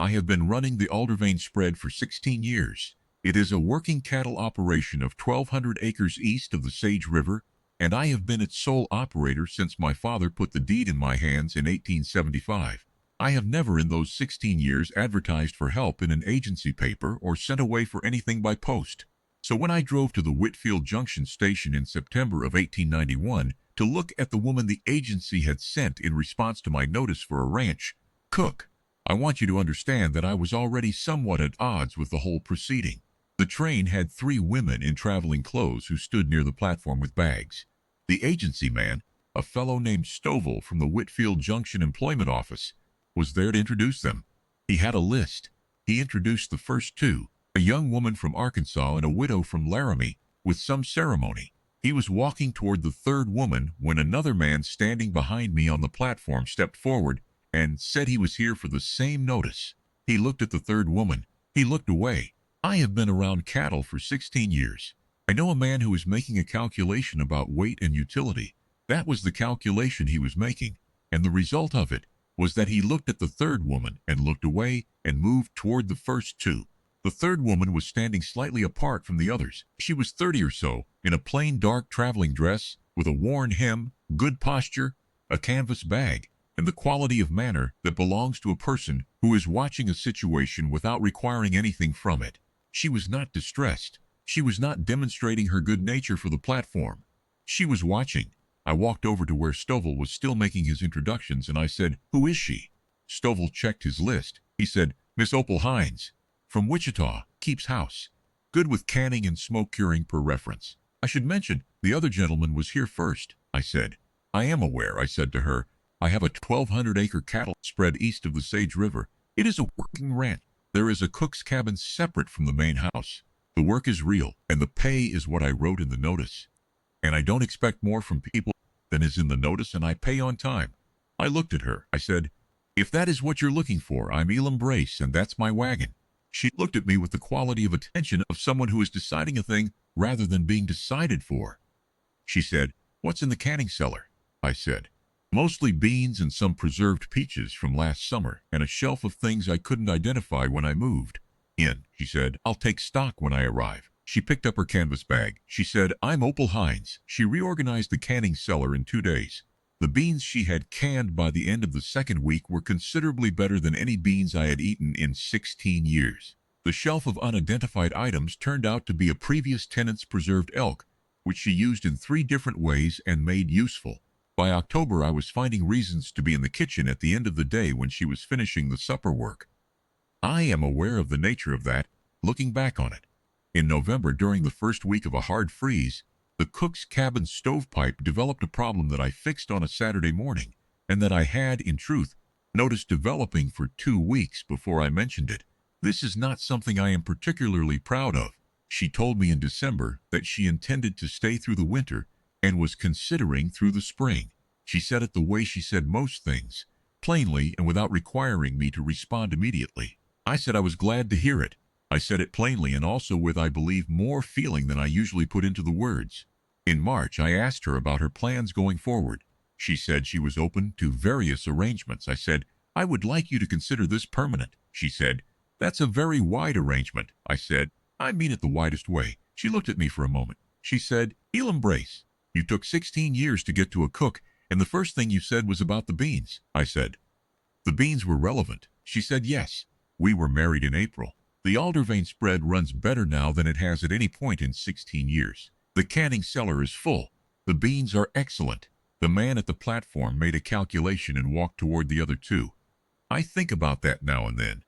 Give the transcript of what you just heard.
I have been running the Aldervane spread for 16 years. It is a working cattle operation of 1,200 acres east of the Sage River, and I have been its sole operator since my father put the deed in my hands in 1875. I have never in those 16 years advertised for help in an agency paper or sent away for anything by post. So when I drove to the Whitfield Junction station in September of 1891 to look at the woman the agency had sent in response to my notice for a ranch cook, I want you to understand that I was already somewhat at odds with the whole proceeding. The train had 3 women in traveling clothes who stood near the platform with bags. The agency man, a fellow named Stovell from the Whitfield Junction employment office, was there to introduce them. He had a list. He introduced the first 2, a young woman from Arkansas and a widow from Laramie, with some ceremony. He was walking toward the 3rd woman when another man standing behind me on the platform stepped forward and said he was here for the same notice. He looked at the 3rd woman. He looked away. I have been around cattle for 16 years. I know a man who is making a calculation about weight and utility. That was the calculation he was making, and the result of it was that he looked at the 3rd woman and looked away and moved toward the first 2. The 3rd woman was standing slightly apart from the others. She was 30 or so, in a plain dark traveling dress, with a worn hem, good posture, a canvas bag, and the quality of manner that belongs to a person who is watching a situation without requiring anything from it. She was not distressed. She was not demonstrating her good nature for the platform. She was watching. I walked over to where Stovell was still making his introductions, and I said, "Who is she?" Stovell checked his list. He said, "Miss Opal Hinds, from Wichita, keeps house. Good with canning and smoke curing per reference. I should mention, the other gentleman was here first," I said. "I am aware," I said to her. "I have a 1,200-acre cattle spread east of the Sage River. It is a working ranch. There is a cook's cabin separate from the main house. The work is real, and the pay is what I wrote in the notice. And I don't expect more from people than is in the notice, and I pay on time." I looked at her. I said, "If that is what you're looking for, I'm Elam Brace, and that's my wagon." She looked at me with the quality of attention of someone who is deciding a thing rather than being decided for. She said, "What's in the canning cellar?" I said, "Mostly beans and some preserved peaches from last summer, and a shelf of things I couldn't identify when I moved in." She said, "I'll take stock when I arrive." She picked up her canvas bag. She said, "I'm Opal Hinds." She reorganized the canning cellar in 2 days. The beans she had canned by the end of the 2nd week were considerably better than any beans I had eaten in 16 years. The shelf of unidentified items turned out to be a previous tenant's preserved elk, which she used in 3 different ways and made useful. By October, I was finding reasons to be in the kitchen at the end of the day when she was finishing the supper work. I am aware of the nature of that, looking back on it. In November, during the first week of a hard freeze, the cook's cabin stovepipe developed a problem that I fixed on a Saturday morning, and that I had, in truth, noticed developing for 2 weeks before I mentioned it. This is not something I am particularly proud of. She told me in December that she intended to stay through the winter and was considering through the spring. She said it the way she said most things, plainly and without requiring me to respond immediately. I said I was glad to hear it. I said it plainly and also with, I believe, more feeling than I usually put into the words. In March, I asked her about her plans going forward. She said she was open to various arrangements. I said, "I would like you to consider this permanent." She said, "That's a very wide arrangement." I said, "I mean it the widest way." She looked at me for a moment. She said, "Elam Brace, you took 16 years to get to a cook, and the first thing you said was about the beans." I said, "The beans were relevant." She said, "Yes. We were married in April. The Aldervane spread runs better now than it has at any point in 16 years. The canning cellar is full. The beans are excellent." The man at the platform made a calculation and walked toward the other 2. I think about that now and then.